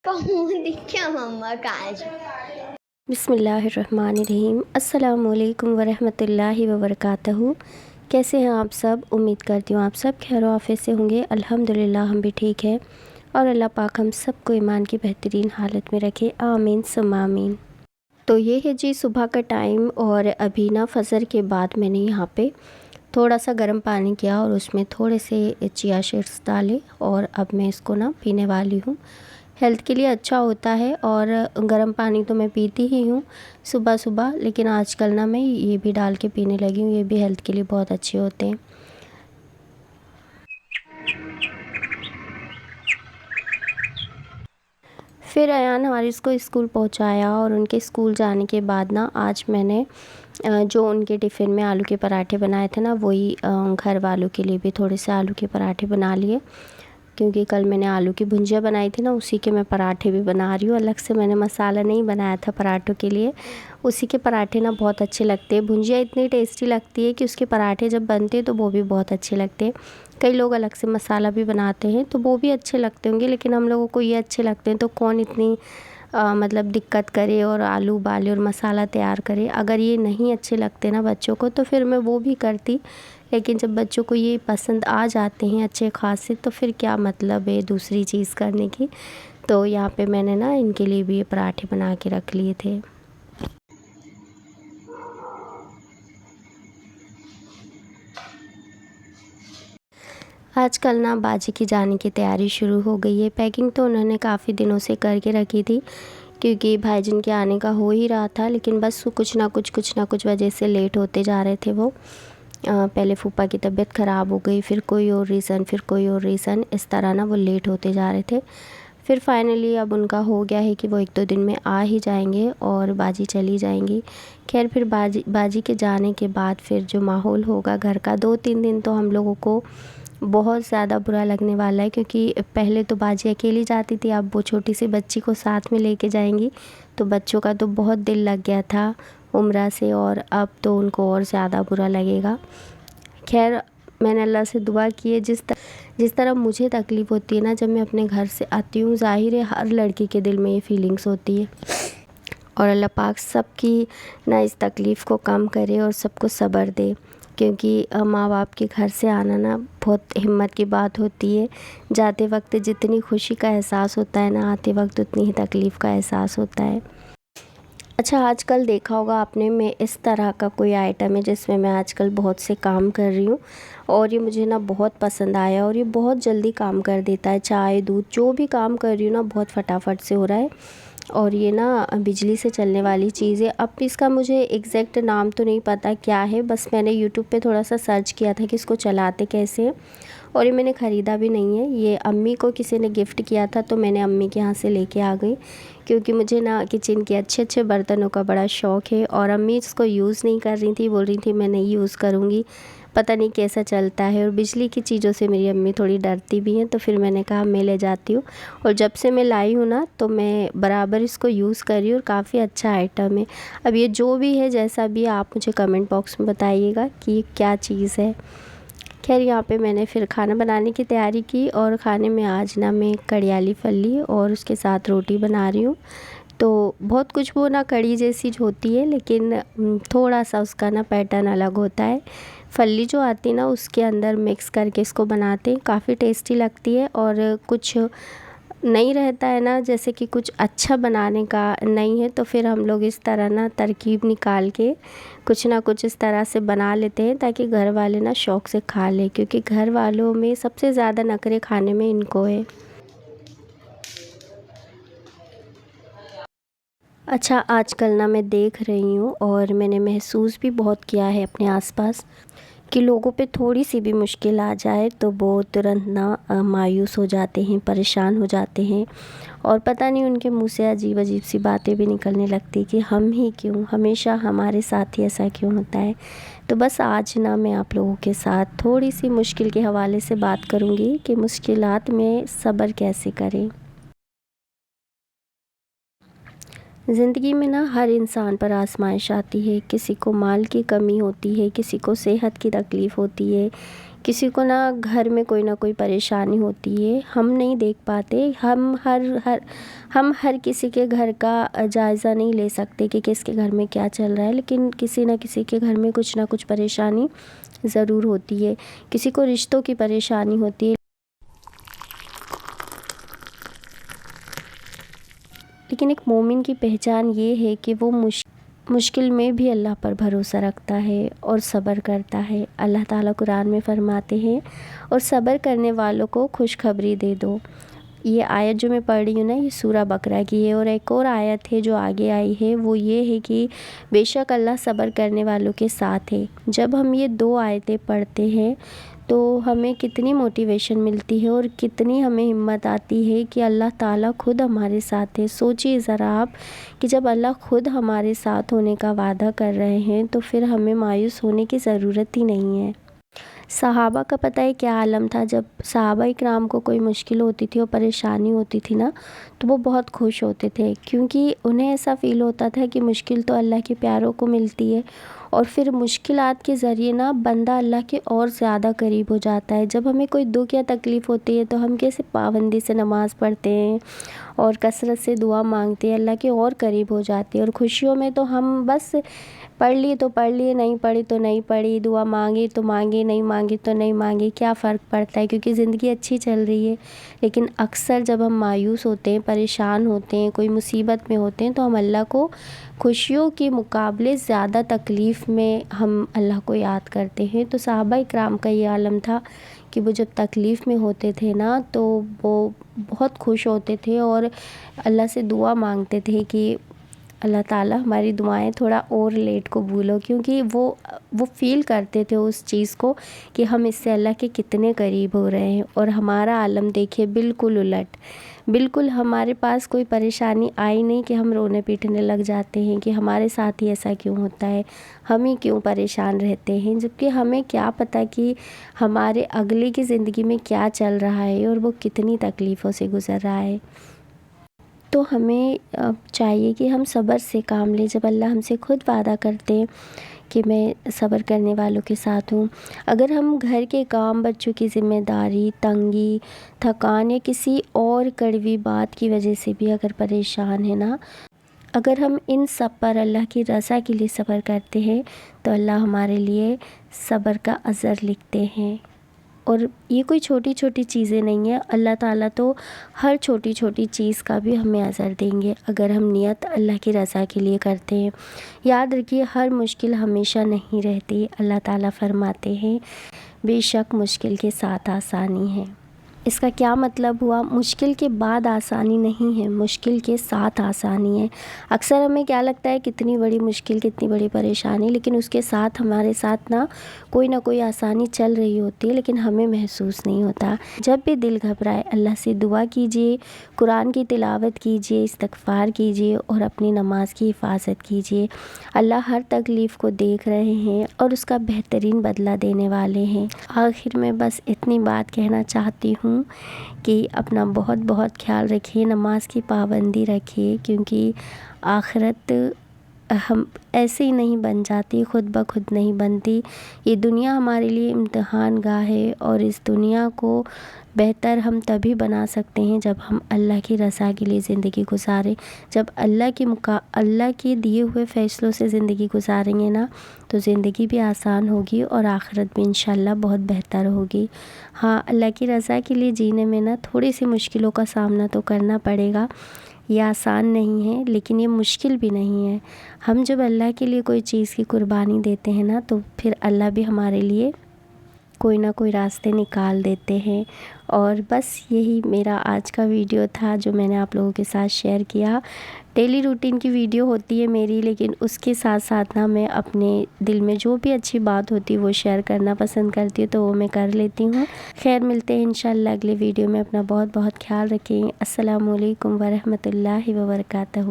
कहूँ दिखा मम्मा काज। बिस्मिल्लाहिर्रहमानिर्रहीम। अस्सलामु अलैकुम वरहमतुल्लाहि वबरकातहू। कैसे हैं आप सब? उम्मीद करती हूँ आप सब खैर आफियत से होंगे। अल्हम्दुलिल्लाह हम भी ठीक हैं और अल्लाह पाक हम सबको ईमान की बेहतरीन हालत में रखे, आमीन सुम्मा आमीन। तो ये है जी सुबह का टाइम और अभी ना फजर के बाद मैंने यहाँ पे थोड़ा सा गर्म पानी किया और उसमें थोड़े से चिया सीड्स डाले और अब मैं इसको ना पीने वाली हूँ। हेल्थ के लिए अच्छा होता है और गर्म पानी तो मैं पीती ही हूँ सुबह सुबह, लेकिन आजकल ना मैं ये भी डाल के पीने लगी हूँ। ये भी हेल्थ के लिए बहुत अच्छे होते हैं। फिर अयान हारिस को स्कूल पहुँचाया और उनके स्कूल जाने के बाद ना आज मैंने जो उनके टिफ़िन में आलू के पराठे बनाए थे ना, वही घर वालों के लिए भी थोड़े से आलू के पराठे बना लिए, क्योंकि कल मैंने आलू की भुंजिया बनाई थी ना, उसी के मैं पराठे भी बना रही हूँ। अलग से मैंने मसाला नहीं बनाया था पराठों के लिए। उसी के पराठे ना बहुत अच्छे लगते हैं। भुंजिया इतनी टेस्टी लगती है कि उसके पराठे जब बनते हैं तो वो भी बहुत अच्छे लगते हैं। कई लोग अलग से मसाला भी बनाते हैं तो वो भी अच्छे लगते होंगे, लेकिन हम लोगों को ये अच्छे लगते हैं तो कौन इतनी मतलब दिक्कत करे और आलू उबाले और मसाला तैयार करे। अगर ये नहीं अच्छे लगते ना बच्चों को तो फिर मैं वो भी करती, लेकिन जब बच्चों को ये पसंद आ जाते हैं अच्छे खासे तो फिर क्या मतलब है दूसरी चीज़ करने की। तो यहाँ पे मैंने ना इनके लिए भी ये पराठे बना के रख लिए थे। आजकल ना बाजी की जाने की तैयारी शुरू हो गई है। पैकिंग तो उन्होंने काफ़ी दिनों से करके रखी थी, क्योंकि भाईजान के आने का हो ही रहा था, लेकिन बस कुछ ना कुछ वजह से लेट होते जा रहे थे वो। पहले फूफा की तबीयत ख़राब हो गई, फिर कोई और रीज़न, इस तरह ना वो लेट होते जा रहे थे। फिर फाइनली अब उनका हो गया है कि वो 1-2 दिन में आ ही जाएंगे और बाजी चली जाएंगी। खैर फिर बाजी के जाने के बाद फिर जो माहौल होगा घर का, 2-3 दिन तो हम लोगों को बहुत ज़्यादा बुरा लगने वाला है, क्योंकि पहले तो बाजी अकेली जाती थी, अब वो छोटी सी बच्ची को साथ में लेके जाएंगी। तो बच्चों का तो बहुत दिल लग गया था उम्रा से, और अब तो उनको और ज़्यादा बुरा लगेगा। खैर मैंने अल्लाह से दुआ की है, जिस तरह मुझे तकलीफ़ होती है ना जब मैं अपने घर से आती हूँ, ज़ाहिर है हर लड़की के दिल में ये फीलिंग्स होती है, और अल्लाह पाक सबकी ना इस तकलीफ़ को कम करे और सबको सब्र दे, क्योंकि माँ बाप के घर से आना ना बहुत हिम्मत की बात होती है। जाते वक्त जितनी खुशी का एहसास होता है ना, आते वक्त उतनी ही तकलीफ़ का एहसास होता है। अच्छा, आजकल देखा होगा आपने, मैं इस तरह का कोई आइटम है जिसमें मैं आजकल बहुत से काम कर रही हूँ और ये मुझे ना बहुत पसंद आया और ये बहुत जल्दी काम कर देता है। चाय दूध जो भी काम कर रही हूँ ना बहुत फटाफट से हो रहा है, और ये ना बिजली से चलने वाली चीज़ है। अब इसका मुझे एग्जैक्ट नाम तो नहीं पता क्या है, बस मैंने यूट्यूब पे थोड़ा सा सर्च किया था कि इसको चलाते कैसे हैं, और ये मैंने ख़रीदा भी नहीं है। ये अम्मी को किसी ने गिफ्ट किया था तो मैंने अम्मी के यहाँ से लेके आ गई, क्योंकि मुझे ना किचन के अच्छे अच्छे बर्तनों का बड़ा शौक़ है। और अम्मी इसको यूज़ नहीं कर रही थी, बोल रही थी मैं नहीं यूज़ करूँगी, पता नहीं कैसा चलता है, और बिजली की चीज़ों से मेरी अम्मी थोड़ी डरती भी हैं। तो फिर मैंने कहा मैं ले जाती हूँ, और जब से मैं लाई हूँ ना तो मैं बराबर इसको यूज़ कर रही हूँ और काफ़ी अच्छा आइटम है। अब ये जो भी है जैसा भी, आप मुझे कमेंट बॉक्स में बताइएगा कि ये क्या चीज़ है। खैर यहाँ पे मैंने फिर खाना बनाने की तैयारी की, और खाने में आज ना मैं कड़ियाली फली और उसके साथ रोटी बना रही हूँ। तो बहुत कुछ वो ना कड़ी जैसी होती है, लेकिन थोड़ा सा उसका ना पैटर्न अलग होता है। फली जो आती है ना उसके अंदर मिक्स करके इसको बनाते हैं, काफ़ी टेस्टी लगती है। और कुछ नहीं रहता है ना, जैसे कि कुछ अच्छा बनाने का नहीं है, तो फिर हम लोग इस तरह ना तरकीब निकाल के कुछ ना कुछ इस तरह से बना लेते हैं ताकि घर वाले ना शौक़ से खा लें, क्योंकि घर वालों में सबसे ज़्यादा नखरे खाने में इनको है। अच्छा, आजकल ना मैं देख रही हूँ और मैंने महसूस भी बहुत किया है अपने आसपास कि लोगों पे थोड़ी सी भी मुश्किल आ जाए तो वो तुरंत ना मायूस हो जाते हैं, परेशान हो जाते हैं, और पता नहीं उनके मुंह से अजीब अजीब सी बातें भी निकलने लगती कि हम ही क्यों, हमेशा हमारे साथ ही ऐसा क्यों होता है। तो बस आज ना मैं आप लोगों के साथ थोड़ी सी मुश्किल के हवाले से बात करूँगी कि मुश्किलात में सब्र कैसे करें। ज़िंदगी में ना हर इंसान पर आजमाइश आती है। किसी को माल की कमी होती है, किसी को सेहत की तकलीफ़ होती है, کسی کو نا گھر میں کوئی نہ کوئی پریشانی ہوتی ہے، ہم نہیں دیکھ پاتے، ہم ہر کسی کے گھر کا جائزہ نہیں لے سکتے کہ کس کے گھر میں کیا چل رہا ہے، لیکن کسی نہ کسی کے گھر میں کچھ نہ کچھ پریشانی ضرور ہوتی ہے، کسی کو رشتوں کی پریشانی ہوتی ہے، لیکن ایک مومن کی پہچان یہ ہے کہ وہ مشکل میں بھی اللہ پر بھروسہ رکھتا ہے اور صبر کرتا ہے۔ اللہ تعالیٰ قرآن میں فرماتے ہیں اور صبر کرنے والوں کو خوشخبری دے دو۔ یہ آیت جو میں پڑھ رہی ہوں نا، یہ سورہ بقرہ کی ہے، اور ایک اور آیت ہے جو آگے آئی ہے، وہ یہ ہے کہ بے شک اللہ صبر کرنے والوں کے ساتھ ہے۔ جب ہم یہ 2 آیتیں پڑھتے ہیں تو ہمیں کتنی موٹیویشن ملتی ہے اور کتنی ہمیں ہمت آتی ہے کہ اللہ تعالیٰ خود ہمارے ساتھ ہے۔ سوچیے ذرا آپ کہ جب اللہ خود ہمارے ساتھ ہونے کا وعدہ کر رہے ہیں تو پھر ہمیں مایوس ہونے کی ضرورت ہی نہیں ہے۔ صحابہ کا پتہ ہے کیا عالم تھا؟ جب صحابہ اکرام کو کوئی مشکل ہوتی تھی اور پریشانی ہوتی تھی نا، تو وہ بہت خوش ہوتے تھے، کیونکہ انہیں ایسا فیل ہوتا تھا کہ مشکل تو اللہ کے پیاروں کو ملتی ہے، اور پھر مشکلات کے ذریعے نا بندہ اللہ کے اور زیادہ قریب ہو جاتا ہے۔ جب ہمیں کوئی دکھ یا تکلیف ہوتی ہے تو ہم کیسے پابندی سے نماز پڑھتے ہیں اور کثرت سے دعا مانگتے ہیں، اللہ کے اور قریب ہو جاتے ہیں، اور خوشیوں میں تو ہم بس پڑھ لی تو پڑھ لی، نہیں پڑھی تو نہیں پڑھی، دعا مانگی تو مانگی، نہیں مانگی تو نہیں مانگی، کیا فرق پڑتا ہے، کیونکہ زندگی اچھی چل رہی ہے۔ لیکن اکثر جب ہم مایوس ہوتے ہیں، پریشان ہوتے ہیں، کوئی مصیبت میں ہوتے ہیں، تو ہم اللہ کو خوشیوں کے مقابلے زیادہ تکلیف میں ہم اللہ کو یاد کرتے ہیں۔ تو صحابہ اکرام کا یہ عالم تھا کہ وہ جب تکلیف میں ہوتے تھے نا تو وہ بہت خوش ہوتے تھے اور اللہ سے دعا مانگتے تھے کہ اللہ تعالیٰ ہماری دعائیں تھوڑا اور لیٹ قبول ہو، کیونکہ وہ فیل کرتے تھے اس چیز کو کہ ہم اس سے اللہ کے کتنے قریب ہو رہے ہیں۔ اور ہمارا عالم دیکھیے بالکل الٹ، بالکل ہمارے پاس کوئی پریشانی آئی نہیں کہ ہم رونے پیٹنے لگ جاتے ہیں کہ ہمارے ساتھ ہی ایسا کیوں ہوتا ہے، ہم ہی کیوں پریشان رہتے ہیں، جبکہ ہمیں کیا پتہ کہ ہمارے اگلے کی زندگی میں کیا چل رہا ہے اور وہ کتنی تکلیفوں سے گزر رہا ہے۔ تو ہمیں چاہیے کہ ہم صبر سے کام لیں۔ جب اللہ ہم سے خود وعدہ کرتے ہیں کہ میں صبر کرنے والوں کے ساتھ ہوں، اگر ہم گھر کے کام، بچوں کی ذمہ داری، تنگی، تھکان یا کسی اور کڑوی بات کی وجہ سے بھی اگر پریشان ہیں نا، اگر ہم ان سب پر اللہ کی رضا کے لیے صبر کرتے ہیں تو اللہ ہمارے لیے صبر کا اجر لکھتے ہیں۔ اور یہ کوئی چھوٹی چھوٹی چیزیں نہیں ہیں، اللہ تعالیٰ تو ہر چھوٹی چھوٹی چیز کا بھی ہمیں اجر دیں گے اگر ہم نیت اللہ کی رضا کے لیے کرتے ہیں۔ یاد رکھیے ہر مشکل ہمیشہ نہیں رہتی، اللہ تعالیٰ فرماتے ہیں بے شک مشکل کے ساتھ آسانی ہے۔ اس کا کیا مطلب ہوا؟ مشکل کے بعد آسانی نہیں ہے، مشکل کے ساتھ آسانی ہے۔ اکثر ہمیں کیا لگتا ہے کتنی بڑی مشکل، کتنی بڑی پریشانی، لیکن اس کے ساتھ ہمارے ساتھ نا کوئی نہ کوئی آسانی چل رہی ہوتی ہے، لیکن ہمیں محسوس نہیں ہوتا۔ جب بھی دل گھبرائے اللہ سے دعا کیجیے، قرآن کی تلاوت کیجیے، استغفار کیجیے اور اپنی نماز کی حفاظت کیجیے۔ اللہ ہر تکلیف کو دیکھ رہے ہیں اور اس کا بہترین بدلہ دینے والے ہیں۔ آخر میں بس اتنی بات کہنا چاہتی ہوں کہ اپنا بہت بہت خیال رکھیے، نماز کی پابندی رکھیے، کیونکہ آخرت ہم ایسے ہی نہیں بن جاتی، خود بخود نہیں بنتی۔ یہ دنیا ہمارے لیے امتحان گاہ ہے، اور اس دنیا کو بہتر ہم تبھی بنا سکتے ہیں جب ہم اللہ کی رضا کے لیے زندگی گزاریں۔ جب اللہ کے دیے ہوئے فیصلوں سے زندگی گزاریں گے نا تو زندگی بھی آسان ہوگی اور آخرت بھی انشاءاللہ بہت بہتر ہوگی۔ ہاں، اللہ کی رضا کے لیے جینے میں نا تھوڑی سی مشکلوں کا سامنا تو کرنا پڑے گا، یہ آسان نہیں ہے لیکن یہ مشکل بھی نہیں ہے۔ ہم جب اللہ کے لیے کوئی چیز کی قربانی دیتے ہیں نا تو پھر اللہ بھی ہمارے لیے کوئی نہ کوئی راستے نکال دیتے ہیں۔ اور بس یہی میرا آج کا ویڈیو تھا جو میں نے آپ لوگوں کے ساتھ شیئر کیا۔ ڈیلی روٹین کی ویڈیو ہوتی ہے میری، لیکن اس کے ساتھ ساتھ نا میں اپنے دل میں جو بھی اچھی بات ہوتی ہے وہ شیئر کرنا پسند کرتی ہوں، تو وہ میں کر لیتی ہوں۔ خیر، ملتے ہیں انشاءاللہ اگلے ویڈیو میں۔ اپنا بہت بہت خیال رکھیں۔ السلام علیکم ورحمۃ اللہ وبرکاتہ۔